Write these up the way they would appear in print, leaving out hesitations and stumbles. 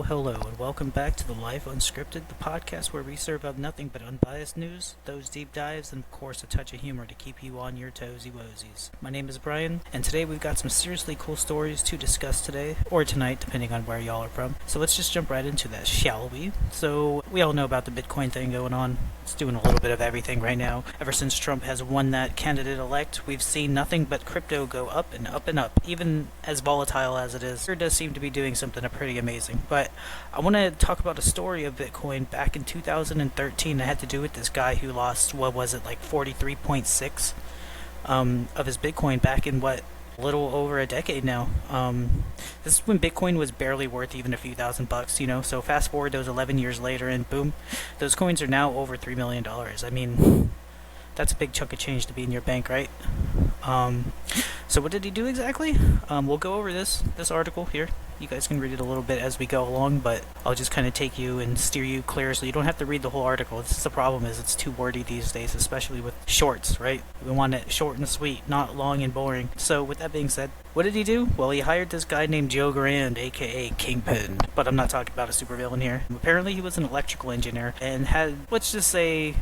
Hello, and welcome back to the Life Unscripted, the podcast where we serve up nothing but unbiased news, those deep dives, and of course a touch of humor to keep you on your toesy woesies. My name is Brian, and today we've got some seriously cool stories to discuss today, or tonight, depending on where y'all are from. So let's just jump right into that, shall we? So, we all know about the Bitcoin thing going on. It's doing a little bit of everything right now. Ever since Trump has won that candidate-elect, we've seen nothing but crypto go up and up and up, even as volatile as it is. It does seem to be doing something pretty amazing. But I want to talk about a story of Bitcoin back in 2013 that had to do with this guy who lost, like 43.6 of his Bitcoin back in a little over a decade now. This is when Bitcoin was barely worth even a few $1,000, so fast forward those 11 years later and boom, those coins are now over $3 million. I mean, that's a big chunk of change to be in your bank, right? So what did he do exactly? We'll go over this article here. You guys can read it a little bit as we go along, but I'll just kind of take you and steer you clear so you don't have to read the whole article. This is the problem, is it's too wordy these days, especially with shorts, right? We want it short and sweet, not long and boring. So with that being said, what did he do? Well, he hired this guy named Joe Grand, aka Kingpin, but I'm not talking about a supervillain here. Apparently he was an electrical engineer and had, let's just say,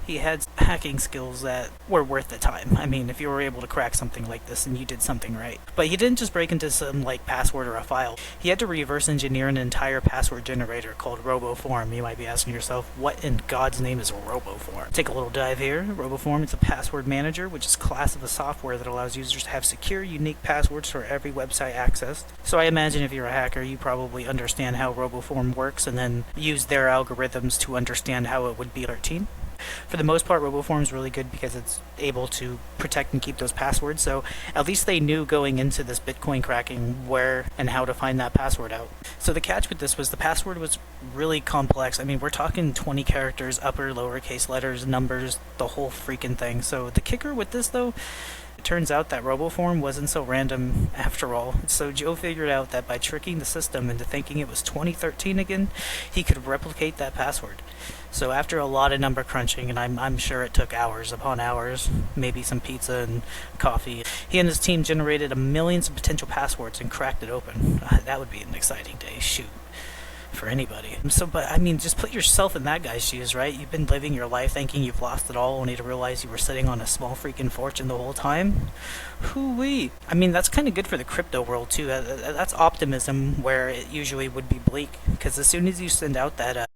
he had hacking skills that were worth the time. I mean, if you were able to crack something like this, then you did something right. But he didn't just break into some, password or a file. He had to reverse engineer an entire password generator called RoboForm. You might be asking yourself, what in God's name is RoboForm? Take a little dive here. RoboForm is a password manager, which is a class of a software that allows users to have secure, unique passwords for every website accessed. So I imagine if you're a hacker, you probably understand how RoboForm works and then use their algorithms to understand how it would be 13. For the most part, RoboForm is really good because it's able to protect and keep those passwords, so at least they knew going into this Bitcoin cracking where and how to find that password out. So the catch with this was the password was really complex. I mean, we're talking 20 characters, upper, lowercase letters, numbers, the whole freaking thing. So the kicker with this, though, it turns out that RoboForm wasn't so random after all. So Joe figured out that by tricking the system into thinking it was 2013 again, he could replicate that password. So after a lot of number crunching, and I'm sure it took hours upon hours, maybe some pizza and coffee, he and his team generated millions of potential passwords and cracked it open. That would be an exciting day, shoot, for anybody. But I mean, just put yourself in that guy's shoes, right? You've been living your life thinking you've lost it all, only to realize you were sitting on a small freaking fortune the whole time. Hoo-wee. I mean, that's kind of good for the crypto world too. That's optimism where it usually would be bleak, because as soon as you send out that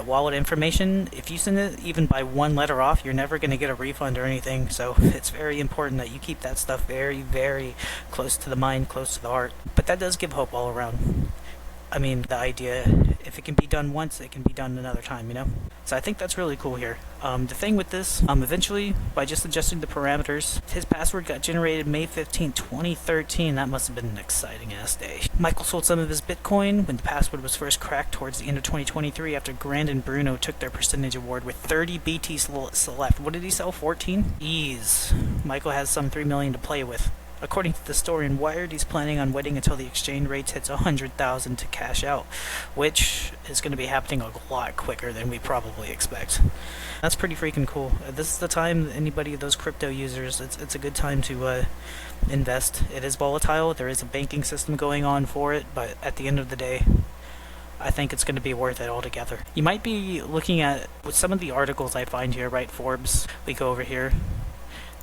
wallet information, if you send it even by one letter off, you're never going to get a refund or anything. So it's very important that you keep that stuff very, very close to the mind, close to the heart. But that does give hope all around. I mean, the idea, if it can be done once, it can be done another time, So I think that's really cool here. The thing with this, eventually, by just adjusting the parameters, his password got generated May 15, 2013. That must have been an exciting ass day. Michael sold some of his Bitcoin when the password was first cracked towards the end of 2023 after Grand and Bruno took their percentage award with 30 BTs left. What did he sell, 14? Ease. Michael has some 3 million to play with. According to the story in Wired, he's planning on waiting until the exchange rate hits 100,000 to cash out, which is going to be happening a lot quicker than we probably expect. That's pretty freaking cool. This is the time, anybody of those crypto users, it's a good time to invest. It is volatile, there is a banking system going on for it, but at the end of the day, I think it's going to be worth it altogether. You might be looking at, with some of the articles I find here, right, Forbes, we go over here.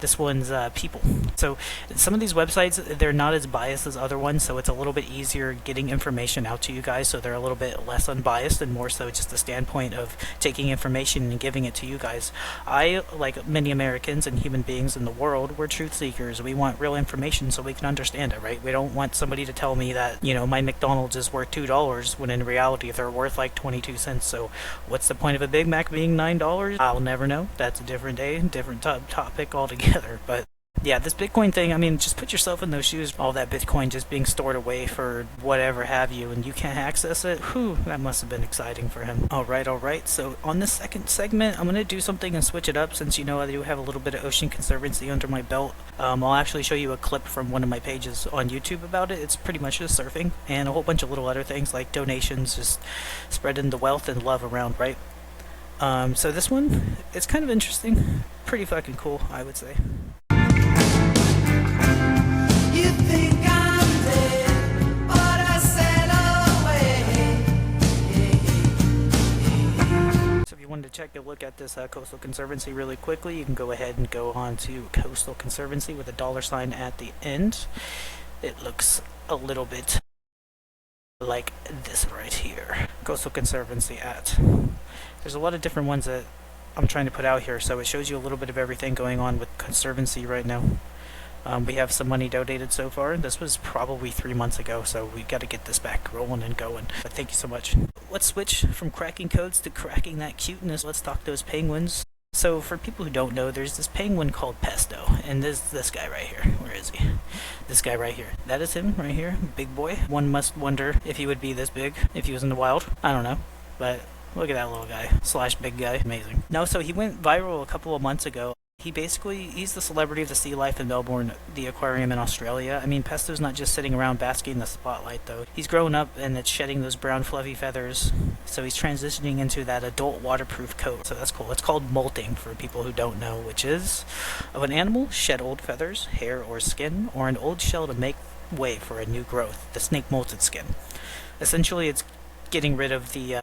This one's People. So some of these websites, they're not as biased as other ones, so it's a little bit easier getting information out to you guys, so they're a little bit less unbiased and more so just the standpoint of taking information and giving it to you guys. I, like many Americans and human beings in the world, we're truth seekers. We want real information so we can understand it, right? We don't want somebody to tell me that, my McDonald's is worth $2 when in reality they're worth like 22 cents. So what's the point of a Big Mac being $9? I'll never know. That's a different day, different topic altogether. But yeah, this Bitcoin thing, I mean, just put yourself in those shoes. All that Bitcoin just being stored away for whatever have you, and you can't access it. Whew, that must have been exciting for him. Alright. So on this second segment, I'm going to do something and switch it up since I do have a little bit of Ocean Conservancy under my belt. I'll actually show you a clip from one of my pages on YouTube about it. It's pretty much just surfing and a whole bunch of little other things like donations, just spreading the wealth and love around, right? So this one, it's kind of interesting. Pretty fucking cool, I would say. You think I'm dead, but I sail away. this Coastal Conservancy really quickly, you can go ahead and go on to Coastal Conservancy with a $sign at the end. It looks a little bit like this right here. Coastal Conservancy at. There's a lot of different ones that I'm trying to put out here, so it shows you a little bit of everything going on with Conservancy right now. We have some money donated so far. This was probably 3 months ago, so we got to get this back rolling and going. But thank you so much. Let's switch from cracking codes to cracking that cuteness. Let's talk those penguins. So for people who don't know, there's this penguin called Pesto, and there's this guy right here. Where is he? This guy right here. That is him right here, big boy. One must wonder if he would be this big if he was in the wild. I don't know, but look at that little guy / big guy. Amazing. No, so he went viral a couple of months ago. He's the celebrity of the sea life in Melbourne, the aquarium in Australia. I mean, Pesto's not just sitting around basking in the spotlight, though. He's grown up and it's shedding those brown fluffy feathers, so he's transitioning into that adult waterproof coat. So that's cool. It's called molting, for people who don't know, which is of an animal shed old feathers, hair, or skin, or an old shell to make way for a new growth, the snake molted skin. Essentially, it's getting rid of the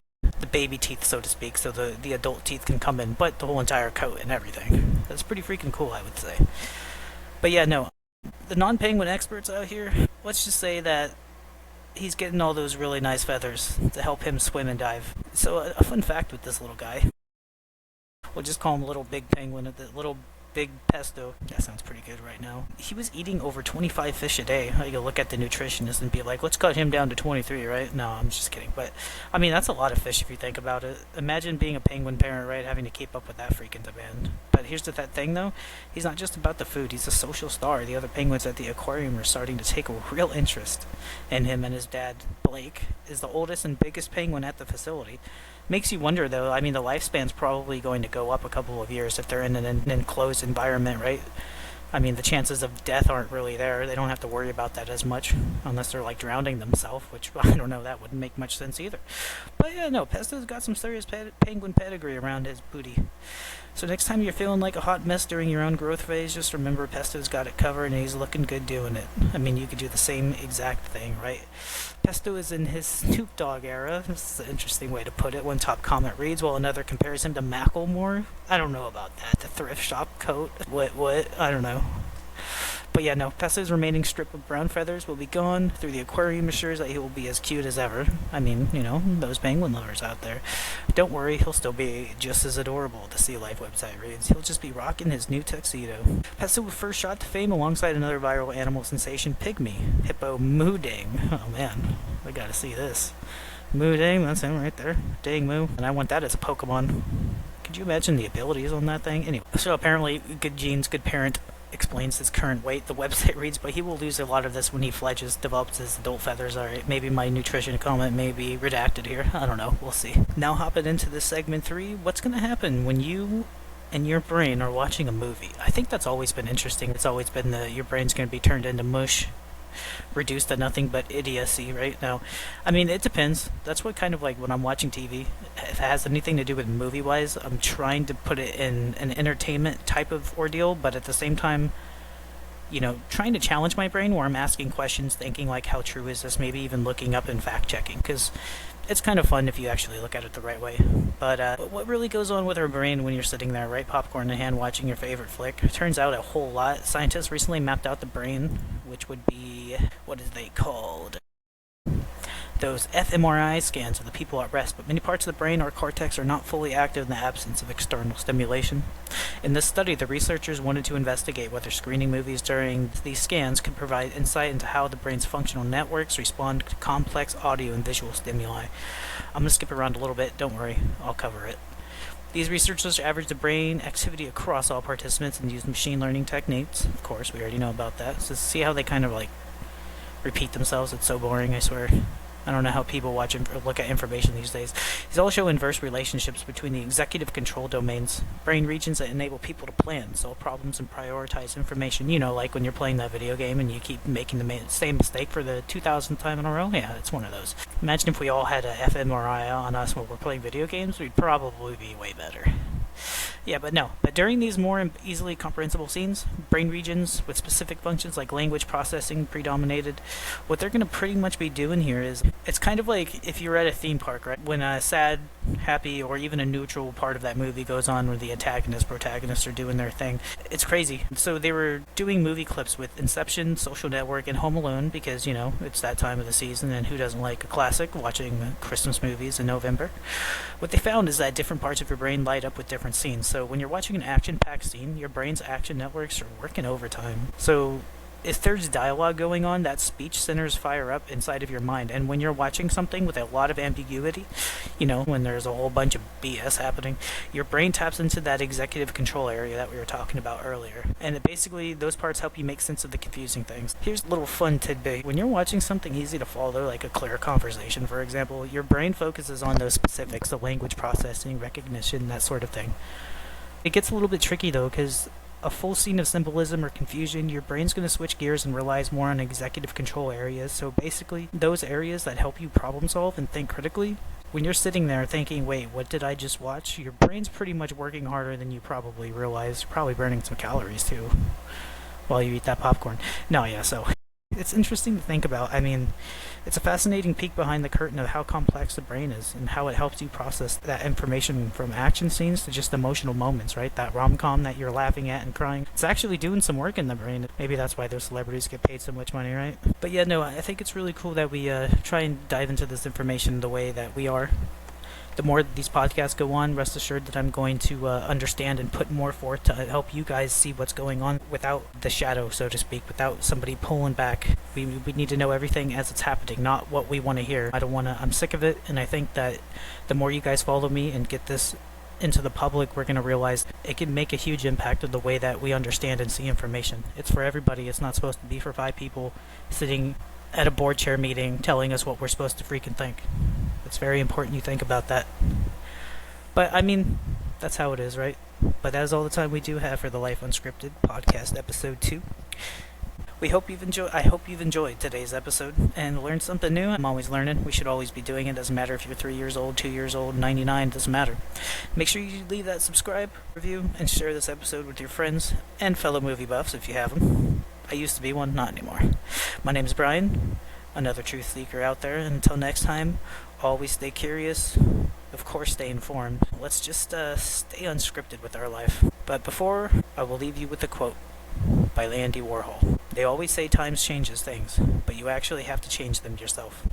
baby teeth, so to speak, so the adult teeth can come in, but the whole entire coat and everything. That's pretty freaking cool, I would say. But yeah, no, the non-penguin experts out here, let's just say that he's getting all those really nice feathers to help him swim and dive. So a fun fact with this little guy, we'll just call him Little Big Penguin, the Little Big Pesto. That sounds pretty good right now. He was eating over 25 fish a day. You can look at the nutritionist and be like, let's cut him down to 23, right? No, I'm just kidding. But, I mean, that's a lot of fish if you think about it. Imagine being a penguin parent, right? Having to keep up with that freaking demand. But here's the thing, though. He's not just about the food. He's a social star. The other penguins at the aquarium are starting to take a real interest in him, and his dad, Blake, is the oldest and biggest penguin at the facility. Makes you wonder, though. I mean, the lifespan's probably going to go up a couple of years if they're in an enclosed environment, right? I mean, the chances of death aren't really there. They don't have to worry about that as much, unless they're, like, drowning themselves, which, I don't know, that wouldn't make much sense either. But, yeah, no, Pesto's got some serious penguin pedigree around his booty. So next time you're feeling like a hot mess during your own growth phase, just remember Pesto's got it covered and he's looking good doing it. I mean, you could do the same exact thing, right? Pesto is in his Snoop Dogg era. This is an interesting way to put it. One top comment reads, while another compares him to Macklemore. I don't know about that. The thrift shop coat. What? I don't know. But yeah, no, Pesto's remaining strip of brown feathers will be gone. Through the aquarium assures that he will be as cute as ever. I mean, you know, those penguin lovers out there. Don't worry, he'll still be just as adorable, the Sea Life website reads. He'll just be rocking his new tuxedo. Pesto was first shot to fame alongside another viral animal sensation, Pygmy, Hippo Mooding. Oh man, I gotta see this. Mooding, that's him right there. Dang Moo. And I want that as a Pokemon. Could you imagine the abilities on that thing? Anyway, so apparently, good genes, good parent explains his current weight, the website reads, but he will lose a lot of this when he fledges, develops his adult feathers. Alright, maybe my nutrition comment may be redacted here. I don't know, we'll see. Now hopping into this segment 3, what's going to happen when you and your brain are watching a movie? I think that's always been interesting. It's always been your brain's going to be turned into mush, reduced to nothing but idiocy, right? Now, I mean, it depends. That's what kind of like when I'm watching TV, if it has anything to do with movie-wise, I'm trying to put it in an entertainment type of ordeal, but at the same time, you know, trying to challenge my brain where I'm asking questions, thinking like, how true is this? Maybe even looking up and fact-checking, because it's kind of fun if you actually look at it the right way. But what really goes on with our brain when you're sitting there, right, popcorn in hand, watching your favorite flick? It turns out a whole lot. Scientists recently mapped out the brain, which would be, what is they called? Those fMRI scans of the people at rest, but many parts of the brain or cortex are not fully active in the absence of external stimulation. In this study, the researchers wanted to investigate whether screening movies during these scans could provide insight into how the brain's functional networks respond to complex audio and visual stimuli. I'm going to skip around a little bit, don't worry, I'll cover it. These researchers averaged the brain activity across all participants and used machine learning techniques. Of course, we already know about that. So see how they kind of like repeat themselves? It's so boring, I swear. I don't know how people watch or look at information these days. These all show inverse relationships between the executive control domains, brain regions that enable people to plan, solve problems, and prioritize information. You know, like when you're playing that video game and you keep making the same mistake for the 2000th time in a row. Yeah, it's one of those. Imagine if we all had a fMRI on us when we're playing video games, we'd probably be way better. Yeah, but no. But during these more easily comprehensible scenes, brain regions with specific functions like language processing predominated. What they're going to pretty much be doing here is it's kind of like if you're at a theme park, right? When a sad, happy, or even a neutral part of that movie goes on where the antagonist, protagonists are doing their thing. It's crazy. So they were doing movie clips with Inception, Social Network, and Home Alone because, it's that time of the season and who doesn't like a classic watching Christmas movies in November. What they found is that different parts of your brain light up with different scenes. So when you're watching an action-packed scene, your brain's action networks are working overtime. So if there's dialogue going on, that speech centers fire up inside of your mind. And when you're watching something with a lot of ambiguity, when there's a whole bunch of BS happening, your brain taps into that executive control area that we were talking about earlier. And basically, those parts help you make sense of the confusing things. Here's a little fun tidbit. When you're watching something easy to follow, like a clear conversation, for example, your brain focuses on those specifics, the language processing, recognition, that sort of thing. It gets a little bit tricky, though, because a full scene of symbolism or confusion, your brain's going to switch gears and relies more on executive control areas. So basically, those areas that help you problem solve and think critically, when you're sitting there thinking, wait, what did I just watch? Your brain's pretty much working harder than you probably realize. You're probably burning some calories, too, while you eat that popcorn. So it's interesting to think about. It's a fascinating peek behind the curtain of how complex the brain is and how it helps you process that information from action scenes to just emotional moments, right? That rom-com that you're laughing at and crying. It's actually doing some work in the brain. Maybe that's why those celebrities get paid so much money, right? But yeah, no, I think it's really cool that we try and dive into this information the way that we are. The more these podcasts go on, rest assured that I'm going to understand and put more forth to help you guys see what's going on without the shadow, so to speak, without somebody pulling back. We need to know everything as it's happening, not what we want to hear. I'm sick of it, and I think that the more you guys follow me and get this into the public, we're going to realize it can make a huge impact on the way that we understand and see information. It's for everybody. It's not supposed to be for 5 people sitting at a board chair meeting telling us what we're supposed to freaking think. It's very important you think about that. But that's how it is, right? But that is all the time we do have for the Life Unscripted podcast episode 2. I hope you've enjoyed today's episode and learned something new. I'm always learning. We should always be doing it. Doesn't matter if you're 3 years old, 2 years old, 99, doesn't matter. Make sure you leave that subscribe, review, and share this episode with your friends and fellow movie buffs if you have them. I used to be one, not anymore. My name is Brian, another truth seeker out there. And until next time, always stay curious. Of course, stay informed. Let's just stay unscripted with our life. But before, I will leave you with a quote by Andy Warhol. They always say times changes things, but you actually have to change them yourself.